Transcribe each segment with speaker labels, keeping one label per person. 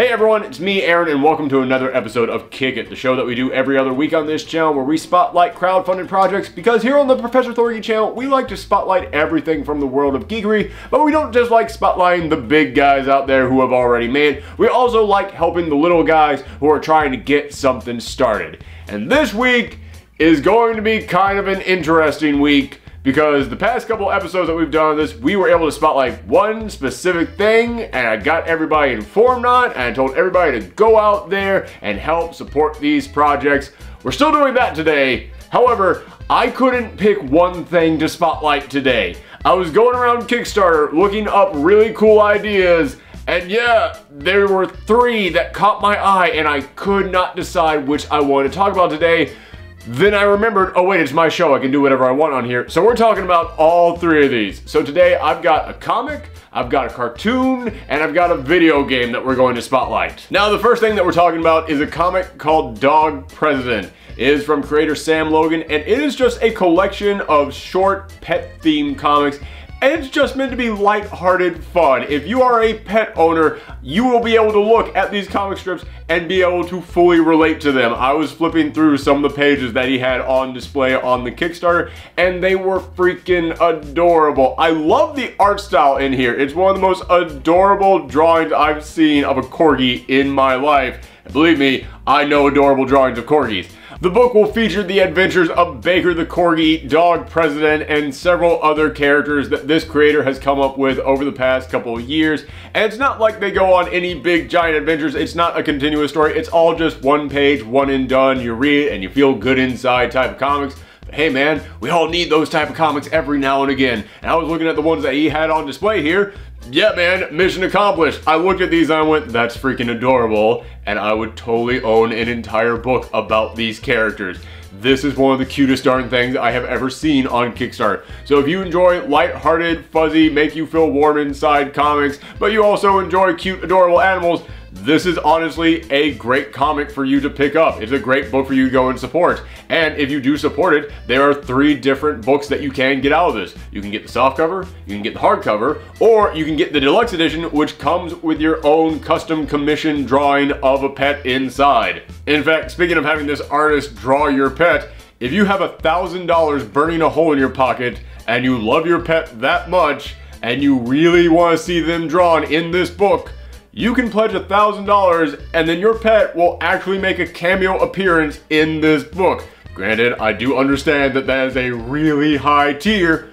Speaker 1: Hey everyone, it's me, Aaron, and welcome to another episode of Kick It, the show that we do every other week on this channel where we spotlight crowdfunded projects, because here on the Professor Thorgy channel, we like to spotlight everything from the world of geekery, but we don't just like spotlighting the big guys out there who have already made it. We also like helping the little guys who are trying to get something started. And this week is going to be kind of an interesting week, because the past couple episodes that we've done on this, we were able to spotlight one specific thing, and I got everybody informed on it, and I told everybody to go out there and help support these projects. We're still doing that today. However, I couldn't pick one thing to spotlight today. I was going around Kickstarter looking up really cool ideas, and yeah, there were three that caught my eye, and I could not decide which I wanted to talk about today. Then I remembered, oh wait, it's my show, I can do whatever I want on here. So we're talking about all three of these. So today I've got a comic, I've got a cartoon, and I've got a video game that we're going to spotlight. Now the first thing that we're talking about is a comic called Dog President. It is from creator Sam Logan, and it is just a collection of short pet-themed comics. And it's just meant to be light-hearted fun. If you are a pet owner, you will be able to look at these comic strips and be able to fully relate to them. I was flipping through some of the pages that he had on display on the Kickstarter, and they were freaking adorable. I love the art style in here. It's one of the most adorable drawings I've seen of a corgi in my life. And believe me, I know adorable drawings of corgis. The book will feature the adventures of Baker the Corgi, Dog President, and several other characters that this creator has come up with over the past couple of years. And it's not like they go on any big giant adventures. It's not a continuous story. It's all just one page, one and done. You read it and you feel good inside type of comics. But hey man, we all need those type of comics every now and again. And I was looking at the ones that he had on display here. Yeah man, mission accomplished. I looked at these and I went, that's freaking adorable, and I would totally own an entire book about these characters. This is one of the cutest darn things I have ever seen on Kickstarter. So if you enjoy light-hearted, fuzzy, make you feel warm inside comics, but you also enjoy cute, adorable animals, this is honestly a great comic for you to pick up. It's a great book for you to go and support. And if you do support it, there are three different books that you can get out of this. You can get the softcover, you can get the hardcover, or you can get the deluxe edition, which comes with your own custom commission drawing of a pet inside. In fact, speaking of having this artist draw your pet, if you have $1,000 burning a hole in your pocket and you love your pet that much and you really want to see them drawn in this book, you can pledge $1,000 and then your pet will actually make a cameo appearance in this book. Granted, I do understand that that is a really high tier,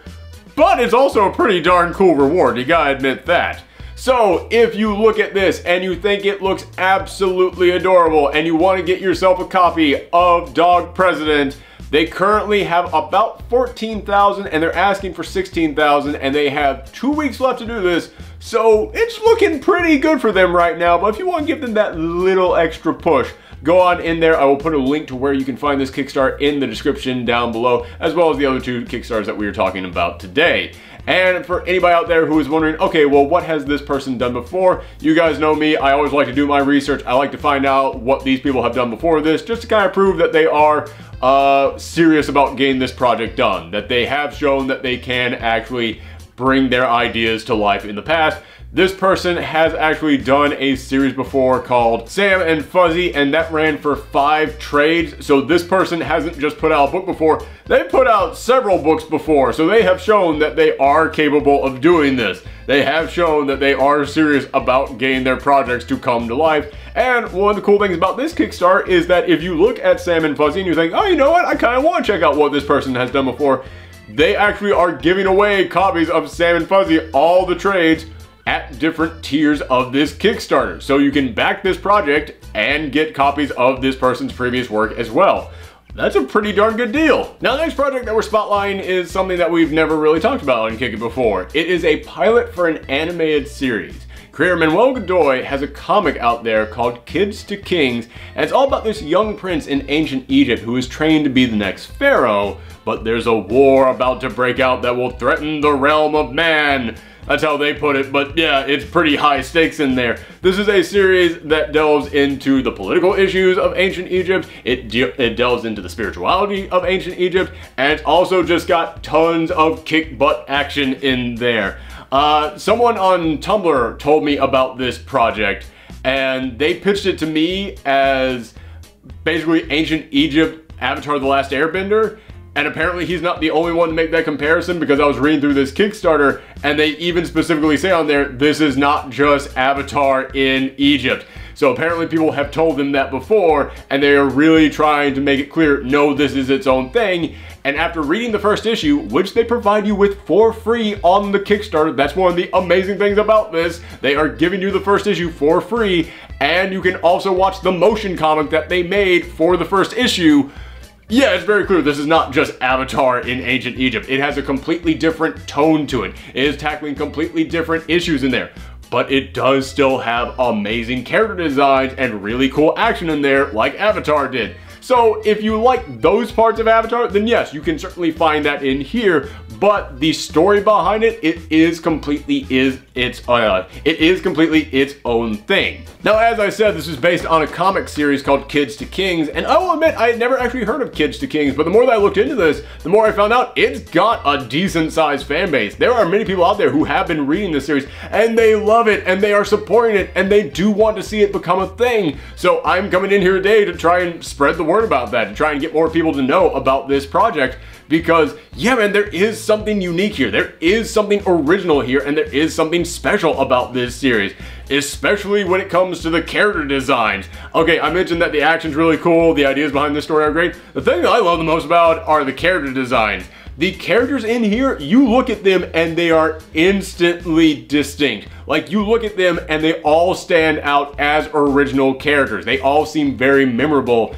Speaker 1: but it's also a pretty darn cool reward, you gotta admit that. So if you look at this and you think it looks absolutely adorable and you want to get yourself a copy of Dog President, they currently have about 14,000 and they're asking for 16,000, and they have 2 weeks left to do this. So it's looking pretty good for them right now, but if you want to give them that little extra push, go on in there. I will put a link to where you can find this Kickstarter in the description down below, as well as the other two Kickstarters that we are talking about today. And for anybody out there who is wondering, okay, well, what has this person done before? You guys know me, I always like to do my research. I like to find out what these people have done before this, just to kind of prove that they are serious about getting this project done, that they have shown that they can actually bring their ideas to life in the past. This person has actually done a series before called Sam and Fuzzy, and that ran for 5 trades. So this person hasn't just put out a book before, they put out several books before. So they have shown that they are capable of doing this. They have shown that they are serious about getting their projects to come to life. And one of the cool things about this Kickstarter is that if you look at Sam and Fuzzy and you think, oh, you know what, I kind of want to check out what this person has done before, they actually are giving away copies of Sam and Fuzzy, all the trades, at different tiers of this Kickstarter. So you can back this project and get copies of this person's previous work as well. That's a pretty darn good deal. Now the next project that we're spotlighting is something that we've never really talked about on Kick It before. It is a pilot for an animated series. Creator Manuel Godoy has a comic out there called Kids to Kings, and it's all about this young prince in ancient Egypt who is trained to be the next pharaoh, but there's a war about to break out that will threaten the realm of man. That's how they put it, but yeah, it's pretty high stakes in there. This is a series that delves into the political issues of ancient Egypt, it delves into the spirituality of ancient Egypt, and it's also just got tons of kick butt action in there. Someone on Tumblr told me about this project, and they pitched it to me as basically ancient Egypt Avatar: The Last Airbender. And apparently he's not the only one to make that comparison, because I was reading through this Kickstarter and they even specifically say on there, this is not just Avatar in Egypt. So apparently people have told them that before, and they are really trying to make it clear, no, this is its own thing. And after reading the first issue, which they provide you with for free on the Kickstarter, that's one of the amazing things about this. They are giving you the first issue for free, and you can also watch the motion comic that they made for the first issue. Yeah, it's very clear this is not just Avatar in ancient Egypt. It has a completely different tone to it. It is tackling completely different issues in there. But it does still have amazing character designs and really cool action in there like Avatar did. So if you like those parts of Avatar, then yes, you can certainly find that in here. But the story behind it, it is completely its own thing. Now, as I said, this is based on a comic series called Kids to Kings, and I will admit I had never actually heard of Kids to Kings, but the more that I looked into this, the more I found out it's got a decent sized fan base. There are many people out there who have been reading this series, and they love it, and they are supporting it, and they do want to see it become a thing. So I'm coming in here today to try and spread the word about that, to try and get more people to know about this project. Because, yeah, man, there is something unique here. There is something original here, and there is something special about this series, especially when it comes to the character designs. Okay, I mentioned that the action's really cool, the ideas behind this story are great. The thing that I love the most about are the character designs. The characters in here, you look at them and they are instantly distinct. Like, you look at them and they all stand out as original characters. They all seem very memorable.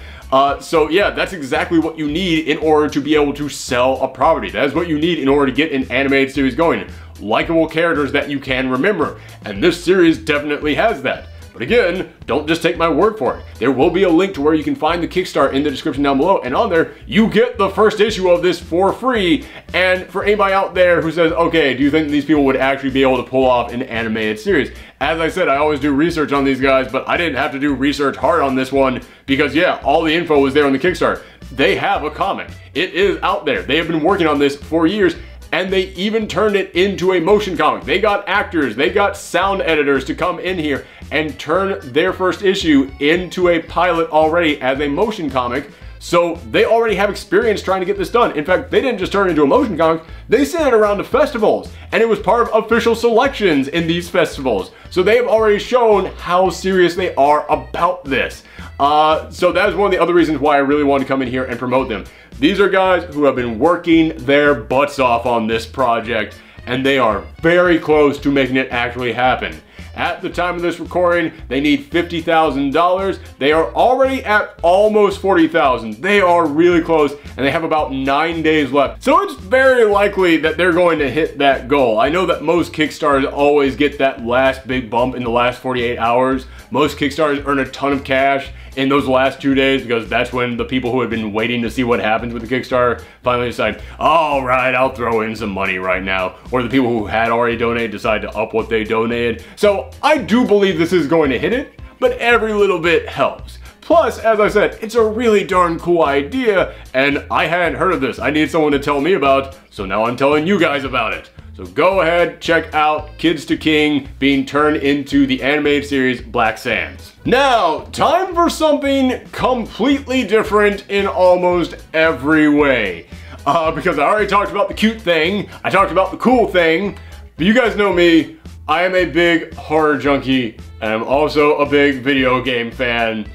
Speaker 1: So yeah, that's exactly what you need in order to be able to sell a property. That is what you need in order to get an animated series going. Likable characters that you can remember. And this series definitely has that. But again, don't just take my word for it. There will be a link to where you can find the Kickstarter in the description down below, and on there, you get the first issue of this for free. And for anybody out there who says, okay, do you think these people would actually be able to pull off an animated series? As I said, I always do research on these guys, but I didn't have to do research hard on this one because, yeah, all the info was there on the Kickstarter. They have a comic. It is out there. They have been working on this for years. And they even turned it into a motion comic. They got actors, they got sound editors to come in here and turn their first issue into a pilot already as a motion comic. So they already have experience trying to get this done. In fact, they didn't just turn it into a motion comic, they sent it around to festivals. And it was part of official selections in these festivals. So they have already shown how serious they are about this. So that is one of the other reasons why I really want to come in here and promote them. These are guys who have been working their butts off on this project, and they are very close to making it actually happen. At the time of this recording, they need $50,000. They are already at almost $40,000. They are really close, and they have about 9 days left. So it's very likely that they're going to hit that goal. I know that most Kickstarters always get that last big bump in the last 48 hours. Most Kickstarters earn a ton of cash in those last 2 days because that's when the people who have been waiting to see what happens with the Kickstarter finally decide, all right, I'll throw in some money right now. Or the people who had already donated decide to up what they donated. So I do believe this is going to hit it, but every little bit helps. Plus, as I said, it's a really darn cool idea, and I hadn't heard of this. I need someone to tell me about, so now I'm telling you guys about it. So go ahead, check out Kids to King being turned into the animated series Black Sands. Now, time for something completely different in almost every way. Because I already talked about the cute thing, I talked about the cool thing, but you guys know me, I am a big horror junkie, and I'm also a big video game fan.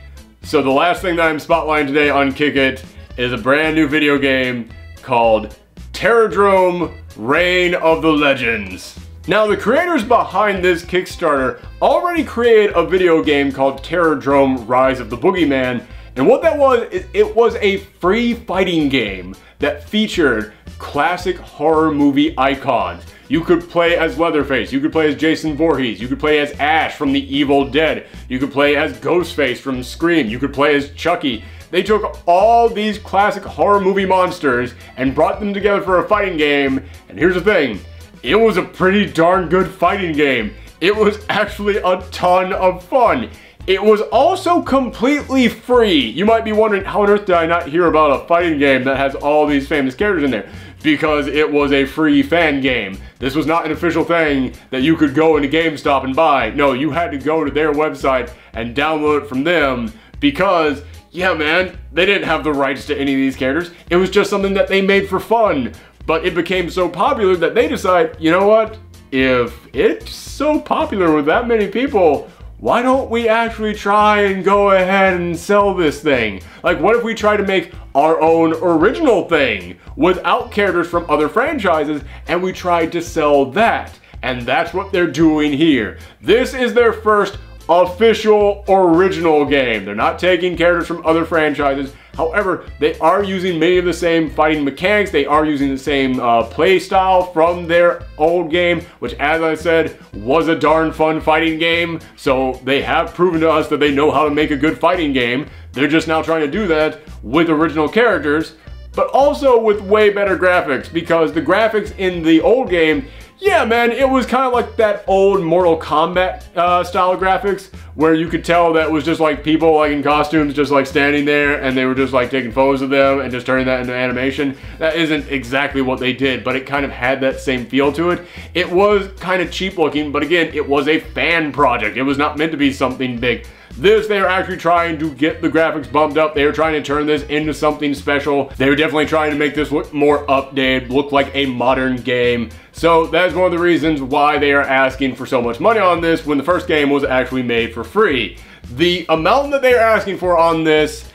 Speaker 1: So the last thing that I'm spotlighting today on Kick It is a brand new video game called Terrordrome: Reign of the Legends. Now, the creators behind this Kickstarter already created a video game called Terrordrome: Rise of the Boogeyman, and what that was is it was a free fighting game that featured classic horror movie icons. You could play as Leatherface, you could play as Jason Voorhees, you could play as Ash from The Evil Dead, you could play as Ghostface from Scream, you could play as Chucky. They took all these classic horror movie monsters and brought them together for a fighting game, and here's the thing, it was a pretty darn good fighting game. It was actually a ton of fun. It was also completely free. You might be wondering, how on earth did I not hear about a fighting game that has all these famous characters in there? because it was a free fan game. This was not an official thing that you could go into GameStop and buy. No, you had to go to their website and download it from them because, yeah man, they didn't have the rights to any of these characters. It was just something that they made for fun. But it became so popular that they decide, you know what? If it's so popular with that many people, why don't we actually try and go ahead and sell this thing? Like, what if we try to make our own original thing without characters from other franchises, and we tried to sell that? And that's what they're doing here. This is their first official original game. They're not taking characters from other franchises. However, they are using many of the same fighting mechanics. They are using the same play style from their old game, which, as I said, was a darn fun fighting game. So they have proven to us that they know how to make a good fighting game. They're just now trying to do that with original characters, but also with way better graphics, because the graphics in the old game, yeah man, it was kind of like that old Mortal Kombat style graphics, where you could tell that was just like people like in costumes just like standing there, and they were just like taking photos of them and just turning that into animation. That isn't exactly what they did, but it kind of had that same feel to it. It was kind of cheap looking, but again, it was a fan project. It was not meant to be something big. This, they are actually trying to get the graphics bumped up. They are trying to turn this into something special. They were definitely trying to make this look more updated, look like a modern game. So that's one of the reasons why they are asking for so much money on this when the first game was actually made for free. The amount that they are asking for on this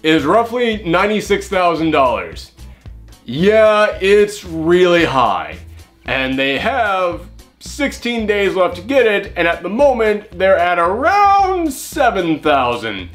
Speaker 1: is roughly $96,000. Yeah, it's really high. And they have 16 days left to get it, and at the moment they're at around 7,000.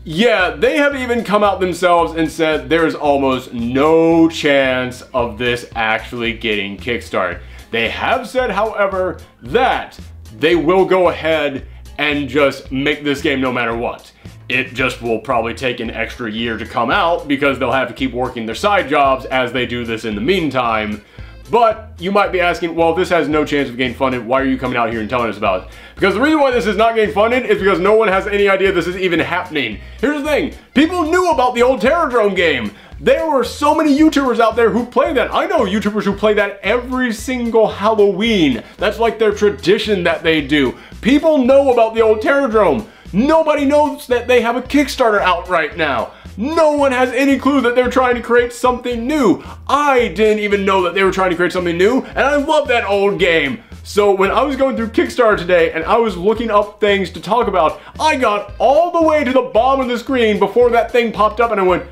Speaker 1: Yeah, they have even come out themselves and said there's almost no chance of this actually getting kickstarted. They have said, however, that they will go ahead and just make this game no matter what. It just will probably take an extra year to come out because they'll have to keep working their side jobs as they do this in the meantime. But you might be asking, well, if this has no chance of getting funded, why are you coming out here and telling us about it? Because the reason why this is not getting funded is because no one has any idea this is even happening. Here's the thing, people knew about the old Terrordrome game. There were so many YouTubers out there who play that. I know YouTubers who play that every single Halloween. That's like their tradition that they do. People know about the old Terrordrome. Nobody knows that they have a Kickstarter out right now. No one has any clue that they're trying to create something new. I didn't even know that they were trying to create something new, and I love that old game. So when I was going through Kickstarter today and I was looking up things to talk about, I got all the way to the bottom of the screen before that thing popped up and I went,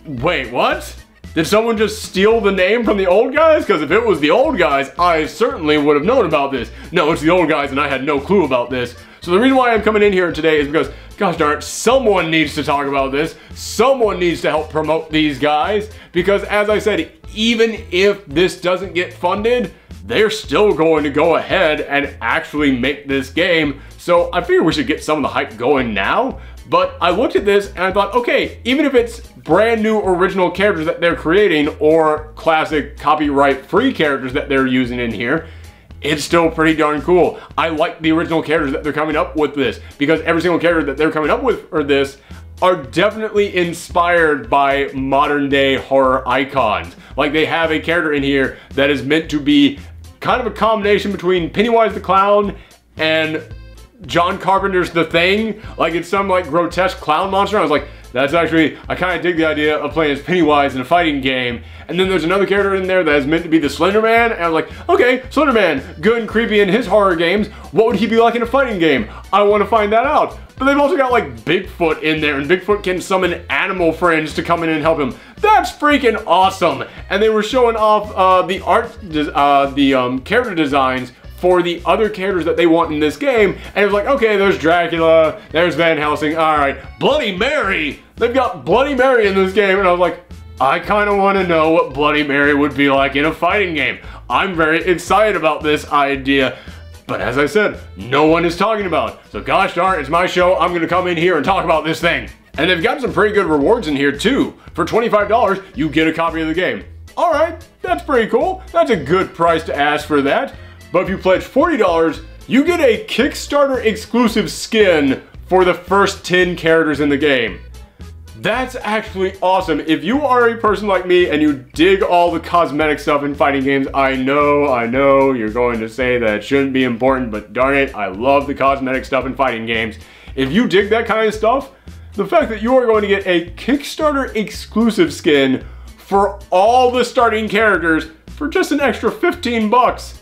Speaker 1: wait, what? Did someone just steal the name from the old guys? Because if it was the old guys, I certainly would have known about this. No, it's the old guys and I had no clue about this. So the reason why I'm coming in here today is because, gosh darn it, someone needs to talk about this. Someone needs to help promote these guys. Because as I said, even if this doesn't get funded, they're still going to go ahead and actually make this game. So I figure we should get some of the hype going now. But I looked at this and I thought, okay, even if it's brand new original characters that they're creating or classic copyright free characters that they're using in here, it's still pretty darn cool. I like the original characters that they're coming up with this, because every single character that they're coming up with for this are definitely inspired by modern day horror icons. Like they have a character in here that is meant to be kind of a combination between Pennywise the Clown and John Carpenter's The Thing. Like it's some like grotesque clown monster. I was like, that's actually, I kind of dig the idea of playing as Pennywise in a fighting game. And then there's another character in there that is meant to be the Slender Man. And I was like, okay, Slender Man, good and creepy in his horror games. What would he be like in a fighting game? I want to find that out. But they've also got like Bigfoot in there, and Bigfoot can summon animal friends to come in and help him. That's freaking awesome. And they were showing off the character designs for the other characters that they want in this game, and it was like, okay, there's Dracula, there's Van Helsing, alright, Bloody Mary! They've got Bloody Mary in this game, and I was like, I kind of want to know what Bloody Mary would be like in a fighting game. I'm very excited about this idea, but as I said, no one is talking about it. So gosh darn, it's my show, I'm going to come in here and talk about this thing. And they've got some pretty good rewards in here too. For $25, you get a copy of the game. Alright, that's pretty cool. That's a good price to ask for that. But if you pledge $40, you get a Kickstarter exclusive skin for the first 10 characters in the game. That's actually awesome. If you are a person like me and you dig all the cosmetic stuff in fighting games, I know, you're going to say that it shouldn't be important, but darn it, I love the cosmetic stuff in fighting games. If you dig that kind of stuff, the fact that you are going to get a Kickstarter exclusive skin for all the starting characters for just an extra 15 bucks.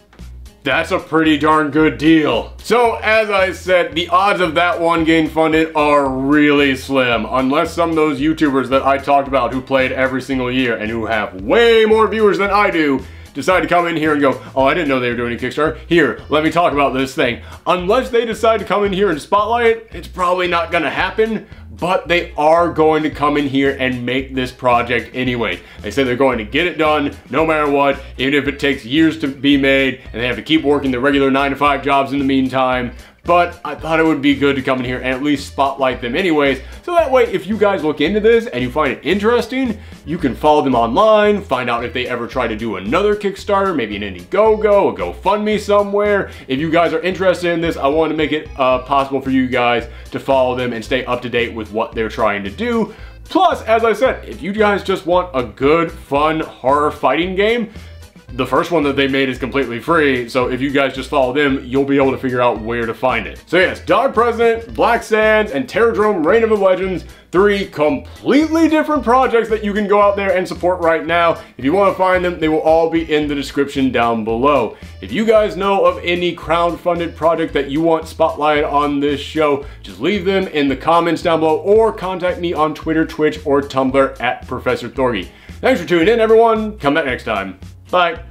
Speaker 1: That's a pretty darn good deal. So, as I said, the odds of that one getting funded are really slim, unless some of those YouTubers that I talked about who played every single year and who have way more viewers than I do decide to come in here and go, oh, I didn't know they were doing a Kickstarter. Here, let me talk about this thing. Unless they decide to come in here and spotlight it, it's probably not gonna happen, but they are going to come in here and make this project anyway. They say they're going to get it done no matter what, even if it takes years to be made and they have to keep working the regular 9-to-5 jobs in the meantime. But I thought it would be good to come in here and at least spotlight them anyways, so that way if you guys look into this and you find it interesting, you can follow them online, find out if they ever try to do another Kickstarter, maybe an Indiegogo, a GoFundMe somewhere. If you guys are interested in this, I want to make it possible for you guys to follow them and stay up to date with what they're trying to do. Plus, as I said, if you guys just want a good, fun horror fighting game, the first one that they made is completely free, so if you guys just follow them, you'll be able to figure out where to find it. So yes, Dog President, Black Sands, and Terrordrome Reign of the Legends, 3 completely different projects that you can go out there and support right now. If you want to find them, they will all be in the description down below. If you guys know of any crowdfunded project that you want spotlighted on this show, just leave them in the comments down below or contact me on Twitter, Twitch, or Tumblr at Professor Thorgy. Thanks for tuning in, everyone. Come back next time. Bye.